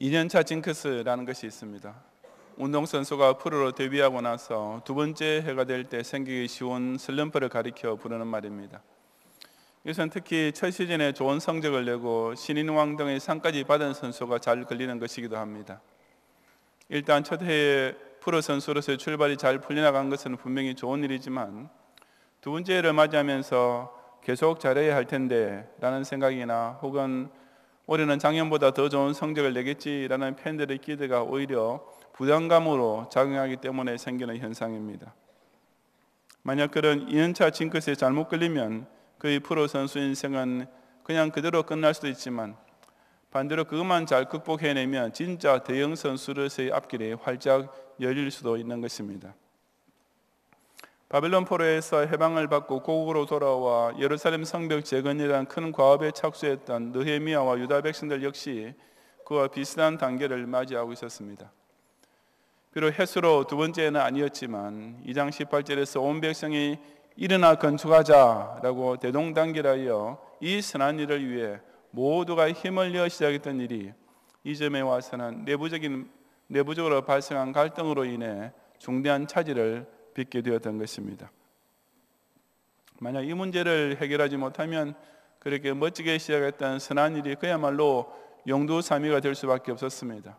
2년차 징크스라는 것이 있습니다. 운동선수가 프로로 데뷔하고 나서 두 번째 해가 될 때 생기기 쉬운 슬럼프를 가리켜 부르는 말입니다. 이것은 특히 첫 시즌에 좋은 성적을 내고 신인왕 등의 상까지 받은 선수가 잘 걸리는 것이기도 합니다. 일단 첫 해에 프로 선수로서의 출발이 잘 풀려나간 것은 분명히 좋은 일이지만 두 번째 해를 맞이하면서 계속 잘해야 할 텐데 라는 생각이나 혹은 올해는 작년보다 더 좋은 성적을 내겠지라는 팬들의 기대가 오히려 부담감으로 작용하기 때문에 생기는 현상입니다. 만약 그런 2년차 징크스에 잘못 걸리면 그의 프로 선수 인생은 그냥 그대로 끝날 수도 있지만 반대로 그것만 잘 극복해내면 진짜 대형 선수로서의 앞길이 활짝 열릴 수도 있는 것입니다. 바벨론 포로에서 해방을 받고 고국으로 돌아와 예루살렘 성벽 재건이라는 큰 과업에 착수했던 느헤미야와 유다 백성들 역시 그와 비슷한 단계를 맞이하고 있었습니다. 비록 횟수로 두 번째는 아니었지만 2장 18절에서 온 백성이 일어나 건축하자라고 대동단결하여 이 선한 일을 위해 모두가 힘을 내어 시작했던 일이 이 점에 와서는 내부적으로 발생한 갈등으로 인해 중대한 차질을 빚게 되었던 것입니다. 만약 이 문제를 해결하지 못하면 그렇게 멋지게 시작했던 선한 일이 그야말로 용두사미가 될 수밖에 없었습니다.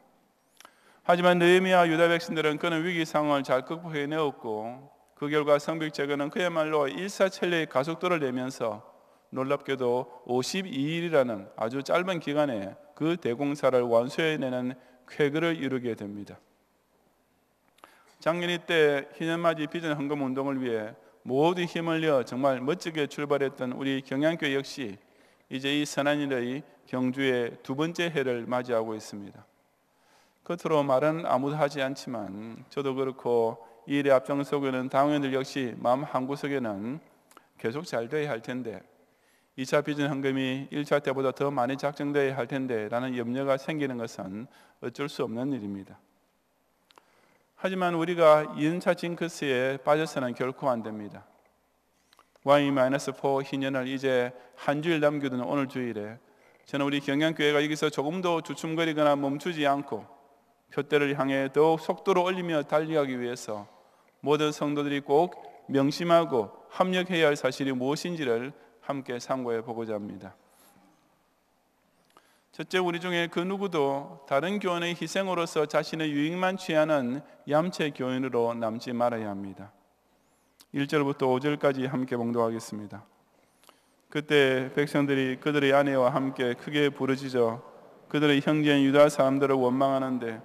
하지만 느헤미야 유다 백성들은 그런 위기 상황을 잘 극복해내었고 그 결과 성벽 재건은 그야말로 일사천리의 가속도를 내면서 놀랍게도 52일이라는 아주 짧은 기간에 그 대공사를 완수해내는 쾌거를 이루게 됩니다. 작년 이때 희년맞이 비전 헌금 운동을 위해 모두 힘을 내어 정말 멋지게 출발했던 우리 경양교회 역시 이제 이 선한 일의 경주의 두 번째 해를 맞이하고 있습니다. 겉으로 말은 아무도 하지 않지만 저도 그렇고 이 일에 앞장서고 있는 당원들 역시 마음 한구석에는 계속 잘 돼야 할 텐데 2차 비전 헌금이 1차 때보다 더 많이 작정돼야 할 텐데 라는 염려가 생기는 것은 어쩔 수 없는 일입니다. 하지만 우리가 2년차 징크스에 빠져서는 결코 안 됩니다. Y-4 희년을 이제 한 주일 남겨둔 오늘 주일에 저는 우리 경양교회가 여기서 조금도 주춤거리거나 멈추지 않고 표대를 향해 더욱 속도를 올리며 달려가기 위해서 모든 성도들이 꼭 명심하고 합력해야 할 사실이 무엇인지를 함께 상고해 보고자 합니다. 첫째, 우리 중에 그 누구도 다른 교인의 희생으로서 자신의 유익만 취하는 얌체 교인으로 남지 말아야 합니다. 1절부터 5절까지 함께 봉독하겠습니다. 그때 백성들이 그들의 아내와 함께 크게 부르짖어 그들의 형제인 유다 사람들을 원망하는데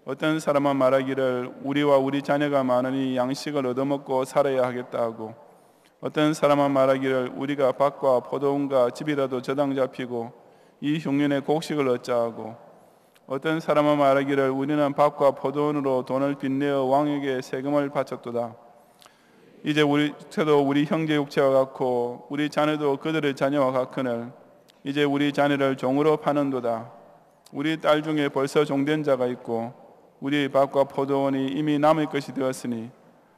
어떤 사람은 말하기를 우리와 우리 자녀가 많으니 양식을 얻어먹고 살아야 하겠다 하고 어떤 사람은 말하기를 우리가 밭과 포도원과 집이라도 저당 잡히고 이 흉년에 곡식을 얻자 하고 어떤 사람은 말하기를 우리는 밭과 포도원으로 돈을 빚내어 왕에게 세금을 바쳤도다. 이제 저도 우리 형제 육체와 같고 우리 자녀도 그들의 자녀와 같거늘 이제 우리 자녀를 종으로 파는도다. 우리 딸 중에 벌써 종된 자가 있고 우리 밭과 포도원이 이미 남의 것이 되었으니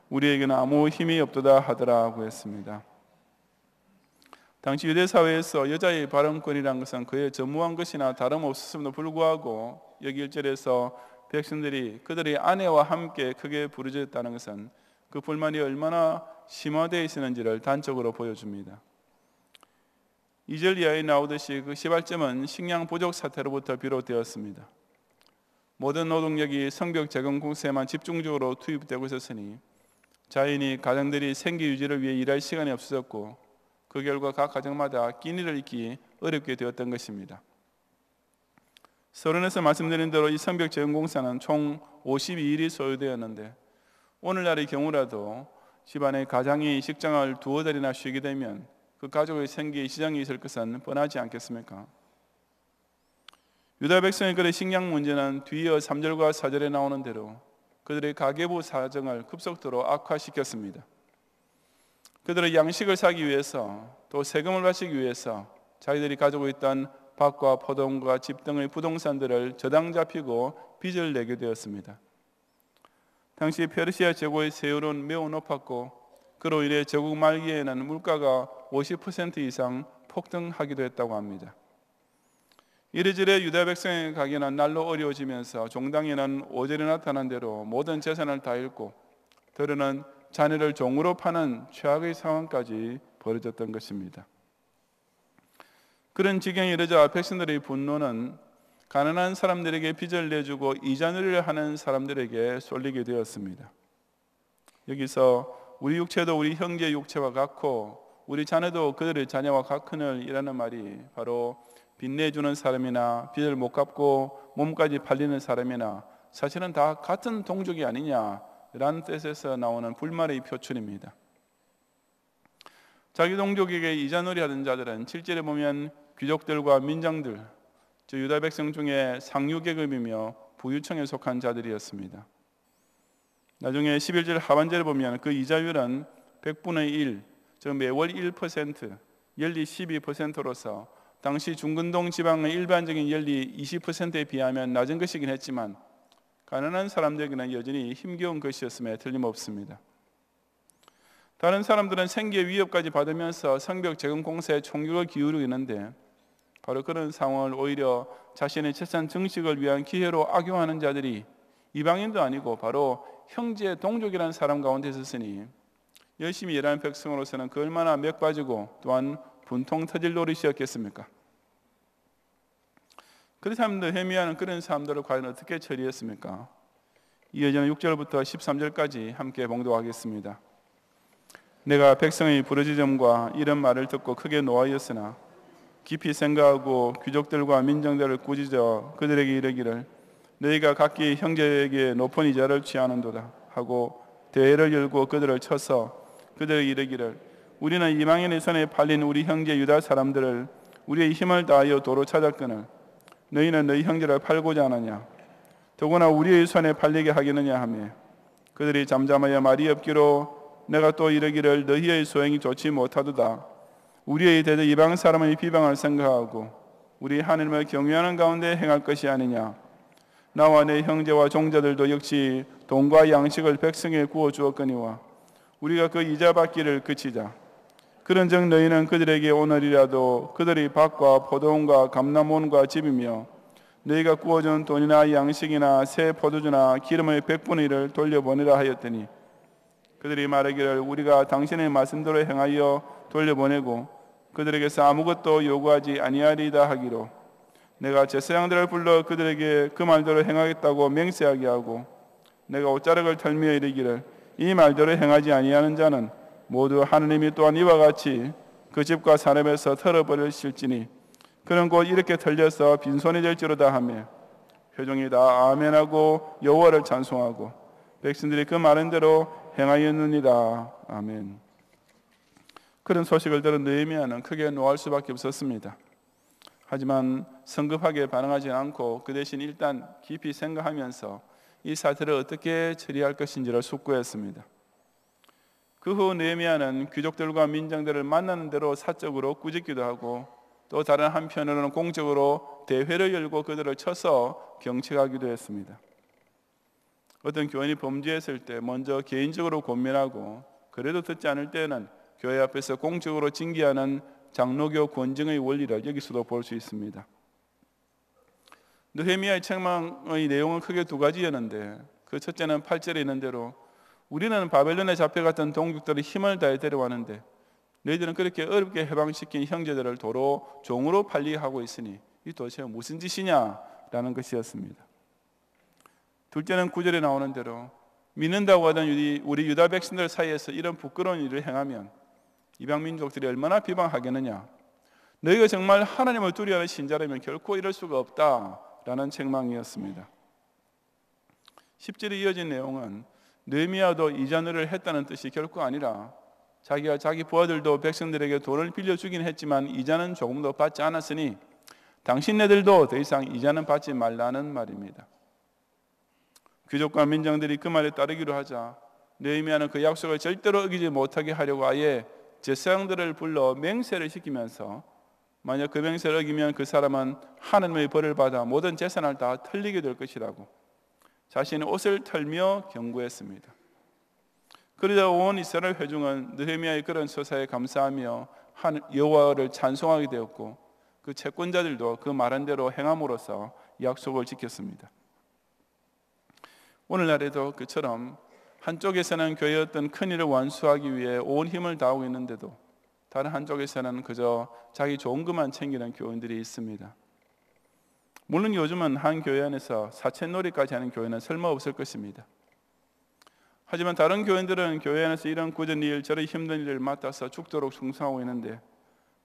우리에게는 아무 힘이 없도다 하더라고 했습니다. 당시 유대 사회에서 여자의 발언권이라는 것은 그의 전무한 것이나 다름없었음에도 불구하고 여기 1절에서 백성들이 그들의 아내와 함께 크게 부르짖었다는 것은 그 불만이 얼마나 심화되어 있었는지를 단적으로 보여줍니다. 2절 이하에 나오듯이 그 시발점은 식량 부족 사태로부터 비롯되었습니다. 모든 노동력이 성벽 재건 공사에만 집중적으로 투입되고 있었으니 자연히 가정들이 생계 유지를 위해 일할 시간이 없어졌고 그 결과 각 가정마다 끼니를 잇기 어렵게 되었던 것입니다. 서론에서 말씀드린 대로 이 성벽 재건 공사는 총 52일이 소요되었는데 오늘날의 경우라도 집안에 가장이 식장을 두어 달이나 쉬게 되면 그 가족의 생계에 지장이 있을 것은 뻔하지 않겠습니까? 유다 백성의 그의 식량 문제는 뒤이어 3절과 4절에 나오는 대로 그들의 가계부 사정을 급속도로 악화시켰습니다. 그들의 양식을 사기 위해서 또 세금을 바치기 위해서 자기들이 가지고 있던 밭과 포도원과 집 등의 부동산들을 저당 잡히고 빚을 내게 되었습니다. 당시 페르시아 제국의 세율은 매우 높았고 그로 인해 제국 말기에는 물가가 50% 이상 폭등하기도 했다고 합니다. 이래저래 유다 백성의 가게는 날로 어려워지면서 종당에는 5절에 나타난 대로 모든 재산을 다 잃고 더러는 자녀를 종으로 파는 최악의 상황까지 벌어졌던 것입니다. 그런 지경에 이르자 백성들의 분노는 가난한 사람들에게 빚을 내주고 이자놀이를 하는 사람들에게 쏠리게 되었습니다. 여기서 우리 육체도 우리 형제 육체와 같고 우리 자녀도 그들의 자녀와 같으니라는 말이 바로 빚내주는 사람이나 빚을 못 갚고 몸까지 팔리는 사람이나 사실은 다 같은 동족이 아니냐라는 뜻에서 나오는 불만의 표출입니다. 자기 동족에게 이자놀이 하던 자들은 실제로 보면 귀족들과 민장들, 즉 유다 백성 중에 상류계급이며 부유층에 속한 자들이었습니다. 나중에 11절 하반절에 보면 그 이자율은 100분의 1, 즉 매월 1%, 연리 12%로서 당시 중근동 지방의 일반적인 연리 20%에 비하면 낮은 것이긴 했지만 가난한 사람들에게는 여전히 힘겨운 것이었음에 틀림없습니다. 다른 사람들은 생계 위협까지 받으면서 성벽 재건 공사에 총력을 기울이고 있는데 바로 그런 상황을 오히려 자신의 재산 증식을 위한 기회로 악용하는 자들이 이방인도 아니고 바로 형제 동족이라는 사람 가운데 있었으니 열심히 일하는 백성으로서는 그 얼마나 맥 빠지고 또한 분통 터질 노릇이었겠습니까? 그렇다면 느헤미야는 그런 사람들을 과연 어떻게 처리했습니까? 이어지는 6절부터 13절까지 함께 봉독하겠습니다. 내가 백성의 부르짖음과 이런 말을 듣고 크게 노하였으나 깊이 생각하고 귀족들과 민정들을 꾸짖어 그들에게 이르기를 너희가 각기 형제에게 높은 이자를 취하는도다 하고 대회를 열고 그들을 쳐서 그들에게 이르기를 우리는 이방인의 손에 팔린 우리 형제 유다 사람들을 우리의 힘을 다하여 도로 찾았거늘 너희는 너희 형제를 팔고자 하느냐 더구나 우리의 손에 팔리게 하겠느냐 하며 그들이 잠잠하여 말이 없기로 내가 또 이르기를 너희의 소행이 좋지 못하도다 우리의 대대 이방 사람의 비방을 생각하고 우리 하나님을 경외하는 가운데 행할 것이 아니냐 나와 내 형제와 종자들도 역시 돈과 양식을 백성에 구워 주었거니와 우리가 그 이자 받기를 그치자 그런즉 너희는 그들에게 오늘이라도 그들의 밭과 포도원과 감람원과 집이며 너희가 구워준 돈이나 양식이나 새 포도주나 기름의 100분의 1을 돌려보내라 하였더니 그들이 말하기를 우리가 당신의 말씀대로 행하여 돌려보내고 그들에게서 아무것도 요구하지 아니하리이다 하기로 내가 제사장들을 불러 그들에게 그 말대로 행하겠다고 맹세하게 하고 내가 옷자락을 털며 이르기를 이 말대로 행하지 아니하는 자는 모두 하느님이 또한 이와 같이 그 집과 사람에서 털어버리실지니 그는 곧 이렇게 털려서 빈손이 될지로다 하며 회중이 다 아멘하고 여호와를 찬송하고 백성들이 그 말한 대로 행하였느니라. 아멘. 그런 소식을 들은 느헤미야는 크게 노할 수밖에 없었습니다. 하지만 성급하게 반응하지 않고 그 대신 일단 깊이 생각하면서 이 사태를 어떻게 처리할 것인지를 숙고했습니다. 그 후 느헤미야는 귀족들과 민정들을 만나는 대로 사적으로 꾸짖기도 하고 또 다른 한편으로는 공적으로 대회를 열고 그들을 쳐서 경책하기도 했습니다. 어떤 교인이 범죄했을 때 먼저 개인적으로 권면하고 그래도 듣지 않을 때는 교회 앞에서 공적으로 징계하는 장로교 권징의 원리를 여기서도 볼 수 있습니다. 느헤미야의 책망의 내용은 크게 두 가지였는데 그 첫째는 8절에 있는 대로 우리는 바벨론에 잡혀갔던 동족들의 힘을 다해 데려왔는데 너희들은 그렇게 어렵게 해방시킨 형제들을 도로 종으로 팔리게 하고 있으니 이 도대체 무슨 짓이냐라는 것이었습니다. 둘째는 9절에 나오는 대로 믿는다고 하던 우리 유다 백성들 사이에서 이런 부끄러운 일을 행하면 이방 민족들이 얼마나 비방하겠느냐. 너희가 정말 하나님을 두려워하는 신자라면 결코 이럴 수가 없다라는 책망이었습니다. 10절에 이어진 내용은 느헤미야도 이자놀이를 했다는 뜻이 결코 아니라 자기와 자기 부하들도 백성들에게 돈을 빌려주긴 했지만 이자는 조금도 받지 않았으니 당신네들도 더 이상 이자는 받지 말라는 말입니다. 귀족과 민정들이 그 말에 따르기로 하자 느헤미야는 그 약속을 절대로 어기지 못하게 하려고 아예 제사장들을 불러 맹세를 시키면서 만약 그 맹세를 어기면 그 사람은 하나님의 벌을 받아 모든 재산을 다 털리게 될 것이라고 자신의 옷을 털며 경고했습니다. 그러자 온 이스라엘 회중은 느헤미야의 그런 서사에 감사하며 여호와를 찬송하게 되었고 그 채권자들도 그 말한 대로 행함으로써 약속을 지켰습니다. 오늘날에도 그처럼 한쪽에서는 교회의 어떤 큰일을 완수하기 위해 온 힘을 다하고 있는데도 다른 한쪽에서는 그저 자기 좋은 것만 챙기는 교인들이 있습니다. 물론 요즘은 한 교회 안에서 사채놀이까지 하는 교회는 설마 없을 것입니다. 하지만 다른 교인들은 교회 안에서 이런 굳은 일, 저런 힘든 일을 맡아서 죽도록 충성하고 있는데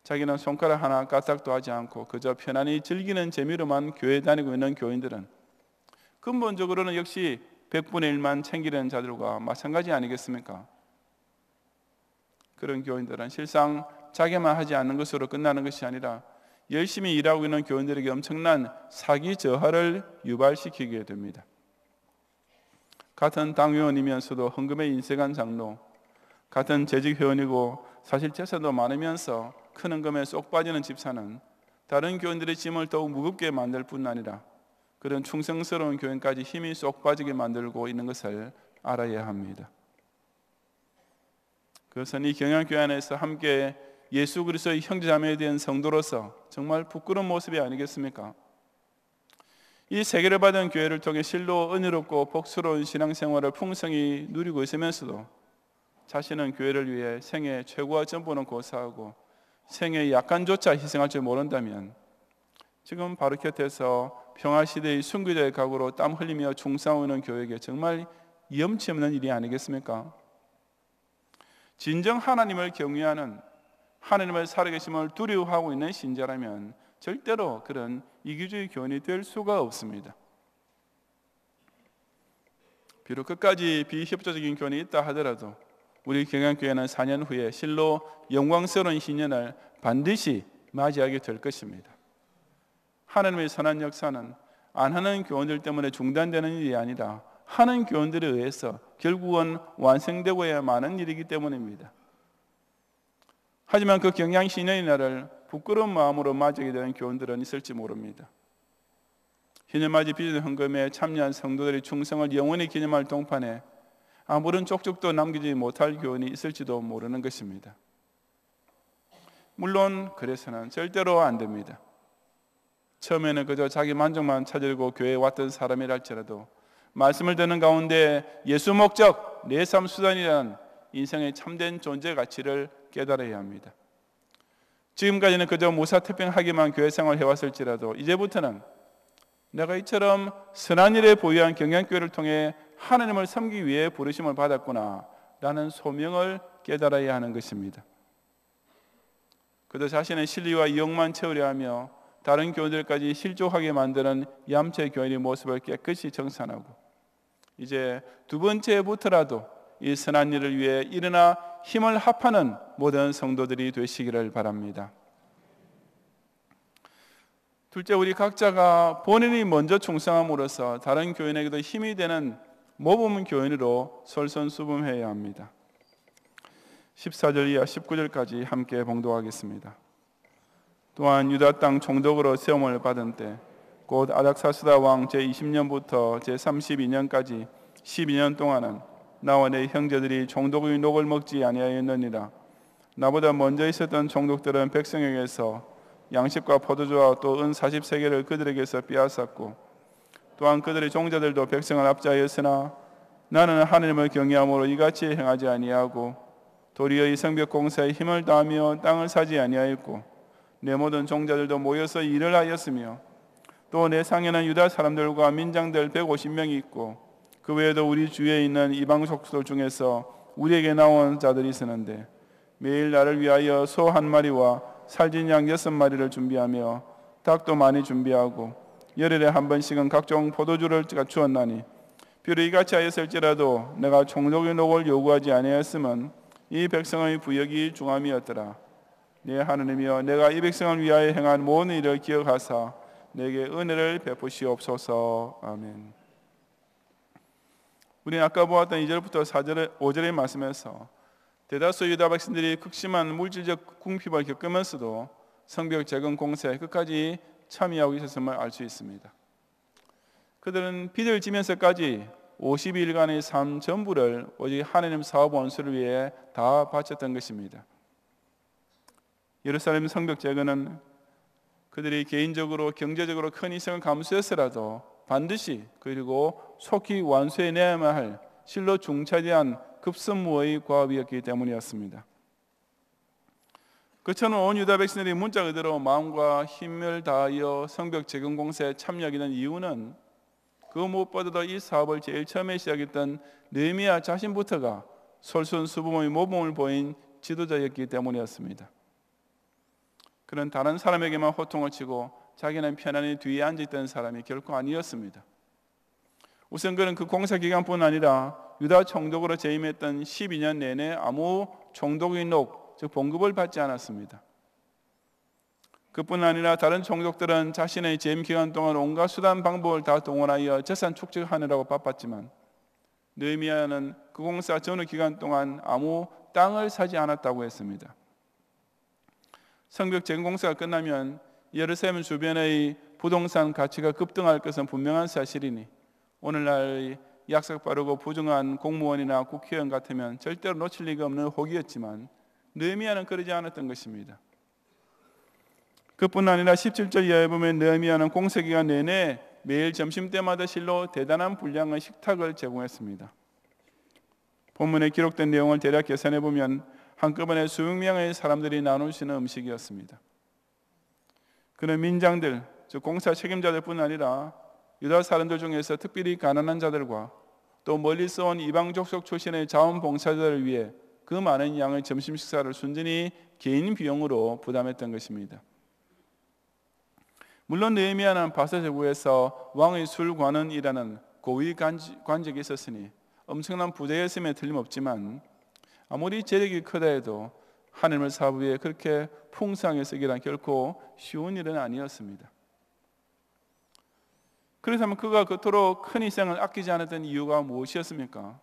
자기는 손가락 하나 까딱도 하지 않고 그저 편안히 즐기는 재미로만 교회 다니고 있는 교인들은 근본적으로는 역시 100분의 1만 챙기는 자들과 마찬가지 아니겠습니까? 그런 교인들은 실상 자기만 하지 않는 것으로 끝나는 것이 아니라 열심히 일하고 있는 교인들에게 엄청난 사기 저하를 유발시키게 됩니다. 같은 당회원이면서도 헌금에 인색한 장로, 같은 재직 회원이고 사실 재산도 많으면서 큰 헌금에 쏙 빠지는 집사는 다른 교인들의 짐을 더욱 무겁게 만들 뿐 아니라 그런 충성스러운 교인까지 힘이 쏙 빠지게 만들고 있는 것을 알아야 합니다. 그것은 이 경양교회 안에서 함께 예수 그리스도의 형제자매에 대한 성도로서 정말 부끄러운 모습이 아니겠습니까? 이 세계를 받은 교회를 통해 실로 은혜롭고 복스러운 신앙생활을 풍성히 누리고 있으면서도 자신은 교회를 위해 생애 최고와 전부는 고사하고 생애의 약간조차 희생할 줄 모른다면 지금 바로 곁에서 평화시대의 순교자의 각오로 땀 흘리며 충성하고 있는 교회에게 정말 염치 없는 일이 아니겠습니까? 진정 하나님을 경외하는, 하나님을 살아계심을 두려워하고 있는 신자라면 절대로 그런 이기주의 교인이 될 수가 없습니다. 비록 끝까지 비협조적인 교인이 있다 하더라도 우리 경양교회는 4년 후에 실로 영광스러운 신년을 반드시 맞이하게 될 것입니다. 하나님의 선한 역사는 안 하는 교인들 때문에 중단되는 일이 아니라 하는 교인들에 의해서 결국은 완성되고야 마는 일이기 때문입니다. 하지만 그 경양 신년의 날을 부끄러운 마음으로 맞이하게 되는 교인들은 있을지 모릅니다. 희년맞이 빚은 헌금에 참여한 성도들의 충성을 영원히 기념할 동판에 아무런 쪽쪽도 남기지 못할 교인이 있을지도 모르는 것입니다. 물론 그래서는 절대로 안 됩니다. 처음에는 그저 자기 만족만 찾으려고 교회에 왔던 사람이랄지라도 말씀을 듣는 가운데 예수 목적, 내 삶 수단이라는 인생의 참된 존재 가치를 깨달아야 합니다. 지금까지는 그저 무사태평하게만 교회 생활을 해왔을지라도 이제부터는 내가 이처럼 선한 일에 보유한 경양교회를 통해 하나님을 섬기기 위해 부르심을 받았구나 라는 소명을 깨달아야 하는 것입니다. 그저 자신의 실리와 이용만 채우려 하며 다른 교인들까지 실족하게 만드는 얌체 교인의 모습을 깨끗이 정산하고 이제 두 번째부터라도 이 선한 일을 위해 일어나 힘을 합하는 모든 성도들이 되시기를 바랍니다. 둘째, 우리 각자가 본인이 먼저 충성함으로써 다른 교인에게도 힘이 되는 모범 교인으로 솔선수범해야 합니다. 14절 이하 19절까지 함께 봉독하겠습니다. 또한 유다 땅 총독으로 세움을 받은 때 곧 아닥사스다 왕 제20년부터 제32년까지 12년 동안은 나와 내 형제들이 총독의 녹을 먹지 아니하였느니라. 나보다 먼저 있었던 총독들은 백성에게서 양식과 포도주와 또 은 40세겔을 그들에게서 빼앗았고 또한 그들의 종자들도 백성을 압제하였으나 나는 하나님을 경외함으로 이같이 행하지 아니하고 도리어 이 성벽 공사에 힘을 다하며 땅을 사지 아니하였고 내 모든 종자들도 모여서 일을 하였으며 또 내 상에는 유다 사람들과 민장들 150명이 있고 그 외에도 우리 주위에 있는 이방 족속들 중에서 우리에게 나온 자들이 있었는데 매일 나를 위하여 소 한 마리와 살진 양 6마리를 준비하며 닭도 많이 준비하고 열흘에 한 번씩은 각종 포도주를 갖추었나니 비록 이같이 하였을지라도 내가 총독의 녹을 요구하지 아니하였으면 이 백성의 부역이 중함이었더라. 내 하나님이여 내가 이 백성을 위하여 행한 모든 일을 기억하사 내게 은혜를 베푸시옵소서. 아멘. 우리는 아까 보았던 2절부터 4절, 5절의 말씀에서 대다수 유다 백성들이 극심한 물질적 궁핍을 겪으면서도 성벽 재건 공사에 끝까지 참여하고 있었음을 알 수 있습니다. 그들은 빚을 지면서까지 50일간의 삶 전부를 오직 하나님 사업 원수를 위해 다 바쳤던 것입니다. 예루살렘 성벽 재건은 그들이 개인적으로 경제적으로 큰 희생을 감수해서라도 반드시 그리고 속히 완수해내야만 할 실로 중차대한 급선무의 과업이었기 때문이었습니다. 그처럼 온 유다 백성들이 문자 그대로 마음과 힘을 다하여 성벽 재건 공사에 참여하게 된 이유는 그 무엇보다도 이 사업을 제일 처음에 시작했던 느헤미야 자신부터가 솔선수범의 모범을 보인 지도자였기 때문이었습니다. 그는 다른 사람에게만 호통을 치고 자기는 편안히 뒤에 앉아있던 사람이 결코 아니었습니다. 우선 그는 그 공사 기간뿐 아니라 유다 총독으로 재임했던 12년 내내 아무 총독인록, 즉 봉급을 받지 않았습니다. 그뿐 아니라 다른 총독들은 자신의 재임 기간 동안 온갖 수단 방법을 다 동원하여 재산 축적하느라고 바빴지만 느헤미야는 그 공사 전후 기간 동안 아무 땅을 사지 않았다고 했습니다. 성벽 재건 공사가 끝나면 예루살렘 주변의 부동산 가치가 급등할 것은 분명한 사실이니 오늘날 약속 빠르고 부정한 공무원이나 국회의원 같으면 절대로 놓칠 리가 없는 혹이었지만 느헤미야는 그러지 않았던 것입니다. 그뿐 아니라 17절 이하에 보면 느헤미야는 공사기간 내내 매일 점심때마다 실로 대단한 분량의 식탁을 제공했습니다. 본문에 기록된 내용을 대략 계산해 보면 한꺼번에 수백 명의 사람들이 나눌 수 있는 음식이었습니다. 그는 민장들, 즉 공사 책임자들뿐 아니라 유다 사람들 중에서 특별히 가난한 자들과 또 멀리서 온 이방 족속 출신의 자원봉사자들을 위해 그 많은 양의 점심 식사를 순전히 개인 비용으로 부담했던 것입니다. 물론 느헤미야는 바사제국에서 왕의 술관원이라는 고위 관직이 있었으니 엄청난 부자였음에 틀림없지만 아무리 재력이 크다 해도 하나님의 사업 위에 그렇게 풍성하게 쓰기란 결코 쉬운 일은 아니었습니다. 그렇다면 그가 그토록 큰 희생을 아끼지 않았던 이유가 무엇이었습니까?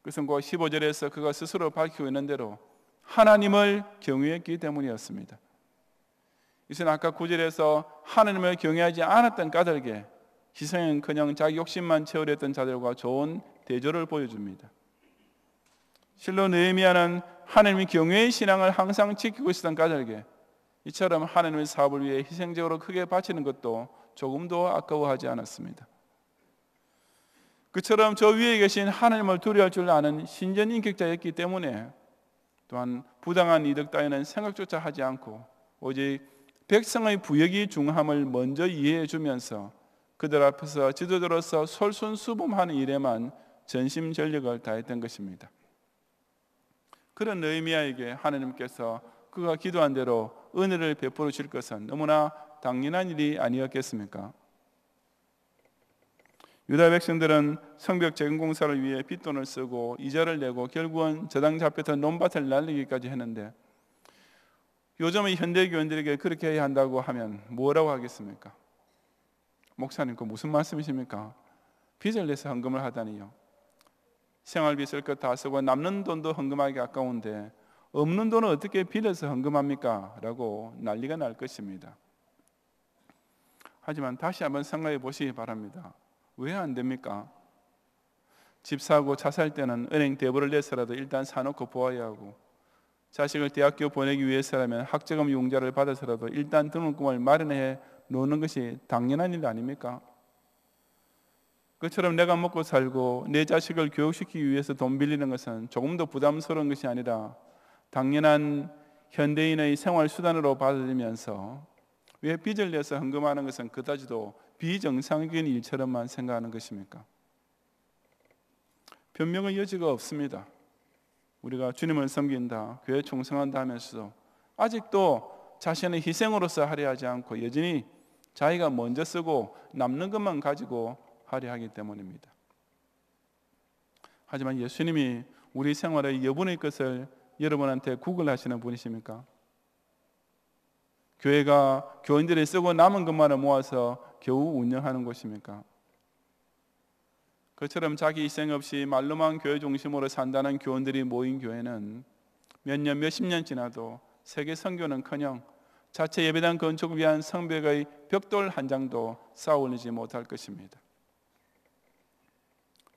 그것은 곧 15절에서 그가 스스로 밝히고 있는 대로 하나님을 경외했기 때문이었습니다. 이것은 아까 9절에서 하나님을 경외하지 않았던 까닭에 희생은커녕 자기 욕심만 채우려 했던 자들과 좋은 대조를 보여줍니다. 실로 느헤미야는 하나님의 경외의 신앙을 항상 지키고 있었던 까닭에 이처럼 하나님의 사업을 위해 희생적으로 크게 바치는 것도 조금도 아까워하지 않았습니다. 그처럼 저 위에 계신 하나님을 두려워할 줄 아는 신전인격자였기 때문에 또한 부당한 이득 따위는 생각조차 하지 않고 오직 백성의 부역이 중함을 먼저 이해해 주면서 그들 앞에서 지도자로서 솔선수범하는 일에만 전심전력을 다했던 것입니다. 그런 느헤미야에게 하나님께서 그가 기도한 대로 은혜를 베풀어 주실 것은 너무나 당연한 일이 아니었겠습니까? 유다 백성들은 성벽 재건 공사를 위해 빚돈을 쓰고 이자를 내고 결국은 저당 잡혔던 논밭을 날리기까지 했는데 요즘의 현대 교인들에게 그렇게 해야 한다고 하면 뭐라고 하겠습니까? 목사님 그 무슨 말씀이십니까? 빚을 내서 헌금을 하다니요. 생활비 쓸 것 다 쓰고 남는 돈도 헌금하기 아까운데 없는 돈은 어떻게 빌려서 헌금합니까? 라고 난리가 날 것입니다. 하지만 다시 한번 생각해 보시기 바랍니다. 왜 안 됩니까? 집 사고 차 살 때는 은행 대부를 내서라도 일단 사놓고 보아야 하고 자식을 대학교 보내기 위해서라면 학자금 융자를 받아서라도 일단 등록금을 마련해 놓는 것이 당연한 일 아닙니까? 그처럼 내가 먹고 살고 내 자식을 교육시키기 위해서 돈 빌리는 것은 조금도 부담스러운 것이 아니라 당연한 현대인의 생활 수단으로 받아들이면서 왜 빚을 내서 헌금하는 것은 그다지도 비정상적인 일처럼만 생각하는 것입니까? 변명의 여지가 없습니다. 우리가 주님을 섬긴다, 교회 충성한다 하면서도 아직도 자신의 희생으로서 하려 하지 않고 여전히 자기가 먼저 쓰고 남는 것만 가지고 하려 하기 때문입니다. 하지만 예수님이 우리 생활의 여분의 것을 여러분한테 구걸하시는 분이십니까? 교회가 교인들이 쓰고 남은 것만을 모아서 겨우 운영하는 곳입니까? 그처럼 자기 희생 없이 말로만 교회 중심으로 산다는 교인들이 모인 교회는 몇 년, 몇십 년 지나도 세계 선교는커녕 자체 예배당 건축을 위한 성벽의 벽돌 한 장도 쌓아 올리지 못할 것입니다.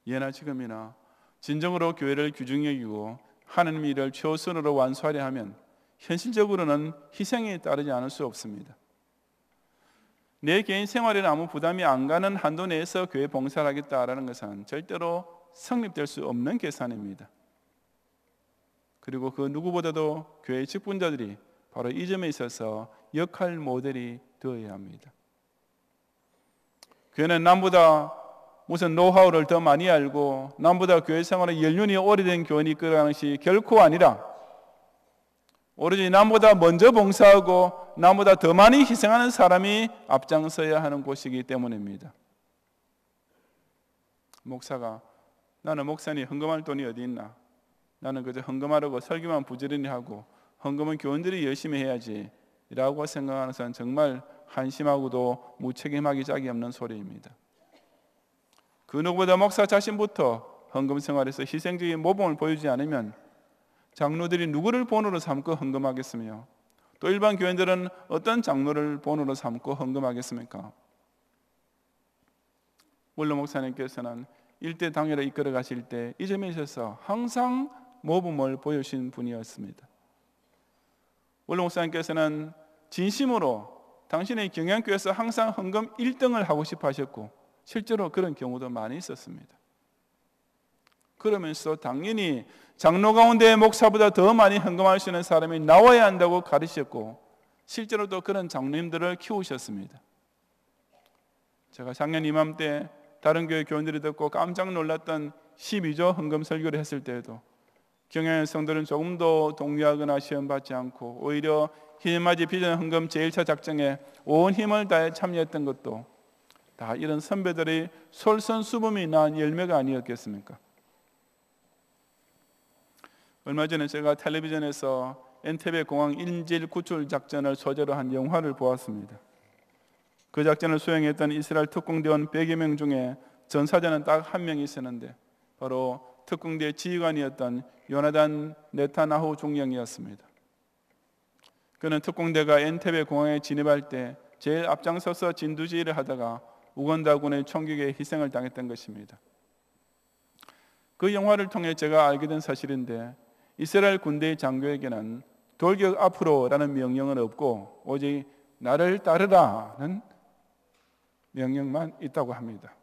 예나 지금이나 진정으로 교회를 귀중히 여기고 하나님의 일을 최우선으로 완수하려 하면 현실적으로는 희생이 따르지 않을 수 없습니다. 내 개인 생활에는 아무 부담이 안 가는 한도 내에서 교회 봉사를 하겠다라는 것은 절대로 성립될 수 없는 계산입니다. 그리고 그 누구보다도 교회 직분자들이 바로 이 점에 있어서 역할 모델이 되어야 합니다. 교회는 남보다 무슨 노하우를 더 많이 알고 남보다 교회 생활에 연륜이 오래된 교인이 이끌어가는 것이 결코 아니라 오로지 남보다 먼저 봉사하고 남보다 더 많이 희생하는 사람이 앞장서야 하는 곳이기 때문입니다. 목사가 나는 목사님 헌금할 돈이 어디 있나? 나는 그저 헌금하려고 설교만 부지런히 하고 헌금은 교인들이 열심히 해야지 라고 생각하는 것은 정말 한심하고도 무책임하기 짝이 없는 소리입니다. 그 누구보다 목사 자신부터 헌금 생활에서 희생적인 모범을 보이지 않으면 장로들이 누구를 본으로 삼고 헌금하겠으며 또 일반 교인들은 어떤 장로를 본으로 삼고 헌금하겠습니까? 원로 목사님께서는 일대 당회를 이끌어 가실 때 이 점에 있어서 항상 모범을 보여주신 분이었습니다. 원로 목사님께서는 진심으로 당신의 경영교회에서 항상 헌금 1등을 하고 싶어 하셨고 실제로 그런 경우도 많이 있었습니다. 그러면서 당연히 장로 가운데 목사보다 더 많이 헌금할 수 있는 사람이 나와야 한다고 가르쳤고 실제로도 그런 장로님들을 키우셨습니다. 제가 작년 이맘때 다른 교회 교인들이 듣고 깜짝 놀랐던 12조 헌금 설교를 했을 때에도 경영의 성도는 조금도 동요하거나 시험받지 않고 오히려 희년맞이 비전 헌금 제1차 작정에 온 힘을 다해 참여했던 것도 다 이런 선배들의 솔선수범이 낳은 열매가 아니었겠습니까? 얼마 전에 제가 텔레비전에서 엔테베 공항 인질 구출 작전을 소재로 한 영화를 보았습니다. 그 작전을 수행했던 이스라엘 특공대원 100여 명 중에 전사자는 딱 한 명이 있었는데 바로 특공대 지휘관이었던 요나단 네타나후 중령이었습니다. 그는 특공대가 엔테베 공항에 진입할 때 제일 앞장서서 진두지휘를 하다가 우간다군의 총격에 희생을 당했던 것입니다. 그 영화를 통해 제가 알게 된 사실인데 이스라엘 군대의 장교에게는 돌격 앞으로라는 명령은 없고 오직 나를 따르라는 명령만 있다고 합니다.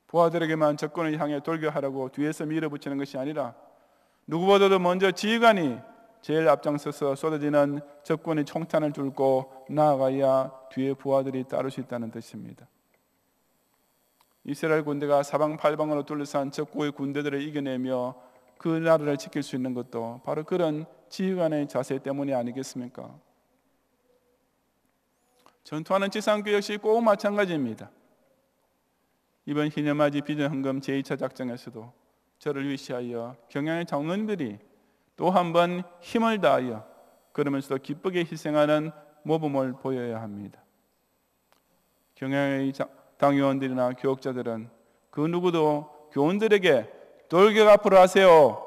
부하들에게만 적군을 향해 돌격하라고 뒤에서 밀어붙이는 것이 아니라 누구보다도 먼저 지휘관이 제일 앞장서서 쏟아지는 적군의 총탄을 들고 나아가야 뒤에 부하들이 따를 수 있다는 뜻입니다. 이스라엘 군대가 사방팔방으로 둘러싼 적국의 군대들을 이겨내며 그 나라를 지킬 수 있는 것도 바로 그런 지휘관의 자세 때문이 아니겠습니까? 전투하는 지상교 역시 꼭 마찬가지입니다. 이번 희년맞이 비전 헌금 제2차 작전에서도 저를 위시하여 경영의 장로님들이 또 한 번 힘을 다하여 그러면서도 기쁘게 희생하는 모범을 보여야 합니다. 경영의 당위원들이나 교역자들은 그 누구도 교원들에게 돌격 앞으로 하세요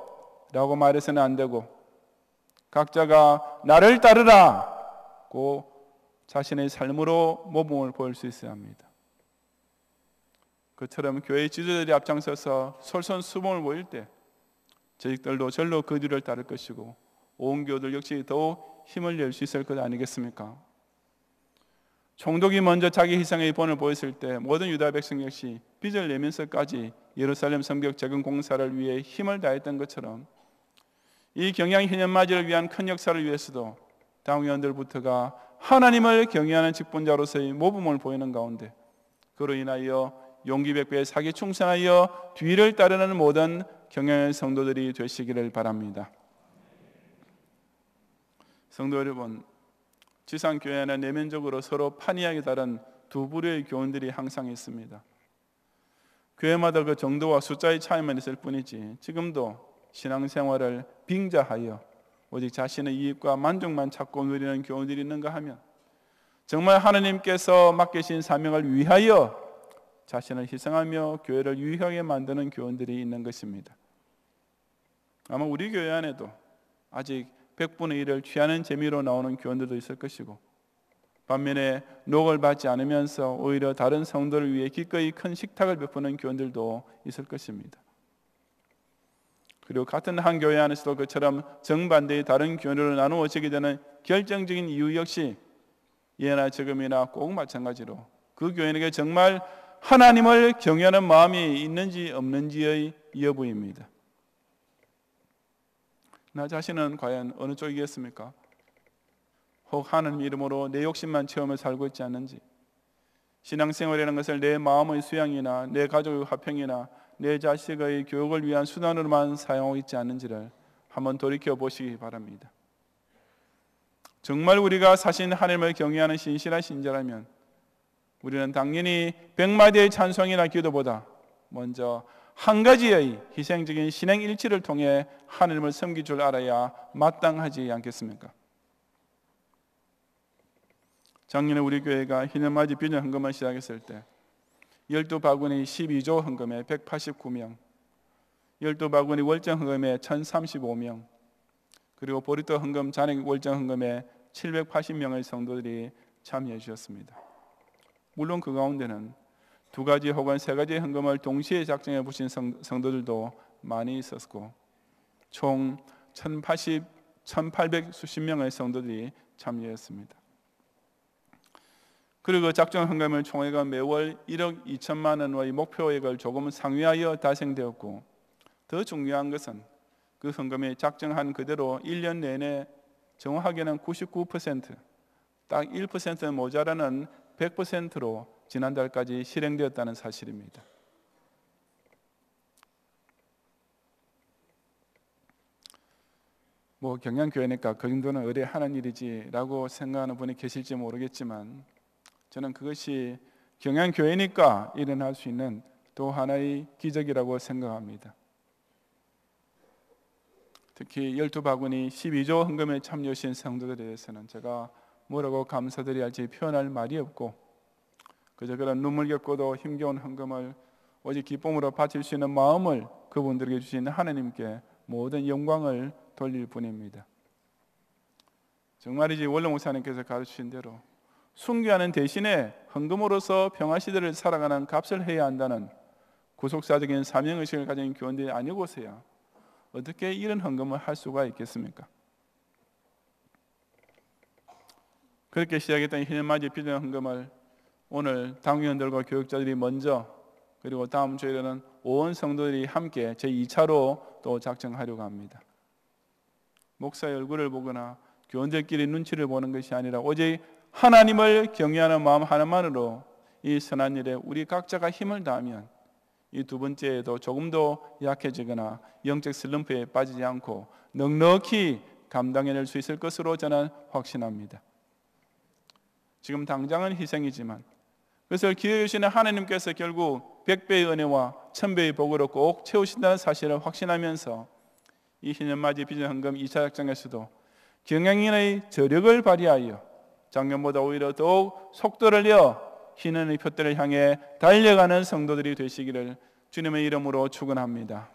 라고 말해서는 안 되고 각자가 나를 따르라고 자신의 삶으로 모범을 보일 수 있어야 합니다. 그처럼 교회의 지도자들이 앞장서서 솔선수범을 보일 때 저희들도 절로 그 뒤를 따를 것이고 온 교우들 역시 더욱 힘을 낼 수 있을 것 아니겠습니까? 총독이 먼저 자기 희생의 본을 보였을 때 모든 유다 백성 역시 빚을 내면서까지 예루살렘 성벽 재건 공사를 위해 힘을 다했던 것처럼 이 경양 희년맞이를 위한 큰 역사를 위해서도 당위원들부터가 하나님을 경외하는 직분자로서의 모범을 보이는 가운데 그로 인하여 용기 백배에 사기 충성하여 뒤를 따르는 모든 경영의 성도들이 되시기를 바랍니다. 성도 여러분, 지상교회는 내면적으로 서로 판이하게 다른 두 부류의 교원들이 항상 있습니다. 교회마다 그 정도와 숫자의 차이만 있을 뿐이지 지금도 신앙생활을 빙자하여 오직 자신의 이익과 만족만 찾고 누리는 교원들이 있는가 하면 정말 하나님께서 맡기신 사명을 위하여 자신을 희생하며 교회를 유익하게 만드는 교원들이 있는 것입니다. 아마 우리 교회 안에도 아직 100분의 1을 취하는 재미로 나오는 교원들도 있을 것이고 반면에 녹을 받지 않으면서 오히려 다른 성도를 위해 기꺼이 큰 식탁을 베푸는 교원들도 있을 것입니다. 그리고 같은 한 교회 안에서도 그처럼 정반대의 다른 교회로 나누어지게 되는 결정적인 이유 역시 예나 지금이나 꼭 마찬가지로 그 교인에게 정말 하나님을 경외하는 마음이 있는지 없는지의 여부입니다. 나 자신은 과연 어느 쪽이겠습니까? 혹 하나님 이름으로 내 욕심만 채우며 살고 있지 않는지, 신앙생활이라는 것을 내 마음의 수양이나 내 가족의 화평이나 내 자식의 교육을 위한 수단으로만 사용하고 있지 않는지를 한번 돌이켜 보시기 바랍니다. 정말 우리가 사신 하나님을 경외하는 신실한 신자라면 우리는 당연히 100마디의 찬송이나 기도보다 먼저 한 가지의 희생적인 신행일치를 통해 하나님을 섬길 줄 알아야 마땅하지 않겠습니까? 작년에 우리 교회가 희년맞이 비전 헌금을 시작했을 때 12바구니 12조 헌금에 189명, 12바구니 월정 헌금에 1035명, 그리고 보리토 헌금 잔액 월정 헌금에 780명의 성도들이 참여해 주셨습니다. 물론 그 가운데는 2가지 혹은 3가지 헌금을 동시에 작정해 보신 성도들도 많이 있었고 총 1800 수십 명의 성도들이 참여했습니다. 그리고 그 작정 헌금을 총회가 매월 1억 2천만 원의 목표액을 조금 상회하여 달성되었고, 더 중요한 것은 그 헌금이 작정한 그대로 1년 내내 정확하게는 99%, 딱 1% 모자라는 100%로 지난달까지 실행되었다는 사실입니다. 경양교회니까 그 정도는 의뢰 하는 일이지라고 생각하는 분이 계실지 모르겠지만, 저는 그것이 경양교회니까 일어날 수 있는 또 하나의 기적이라고 생각합니다. 특히 12바구니 12조 헌금에 참여하신 성도들에 대해서는 제가 뭐라고 감사드려야 할지 표현할 말이 없고, 그저 그런 눈물 겪고도 힘겨운 헌금을 오직 기쁨으로 바칠 수 있는 마음을 그분들에게 주신 하나님께 모든 영광을 돌릴 뿐입니다. 정말이지 원로 목사님께서 가르치신 대로 순교하는 대신에 헌금으로서 평화시대를 살아가는 값을 해야 한다는 구속사적인 사명의식을 가진 교원들이 아니고서야 어떻게 이런 헌금을 할 수가 있겠습니까? 그렇게 시작했던 희년맞이 비전 헌금을 오늘 당위원들과 교육자들이 먼저, 그리고 다음 주에는 온 성도들이 함께 제2차로 또 작정하려고 합니다. 목사의 얼굴을 보거나 교원들끼리 눈치를 보는 것이 아니라 오직 하나님을 경외하는 마음 하나만으로 이 선한 일에 우리 각자가 힘을 다하면 이 두 번째에도 조금 더 약해지거나 영적 슬럼프에 빠지지 않고 넉넉히 감당해낼 수 있을 것으로 저는 확신합니다. 지금 당장은 희생이지만 그것을 기회해 주시는 하나님께서 결국 100배의 은혜와 1000배의 복으로 꼭 채우신다는 사실을 확신하면서 이 희년맞이 비전 헌금 2차 작정에서도 경영인의 저력을 발휘하여 작년보다 오히려 더욱 속도를 내어 희년의 표대를 향해 달려가는 성도들이 되시기를 주님의 이름으로 축원합니다.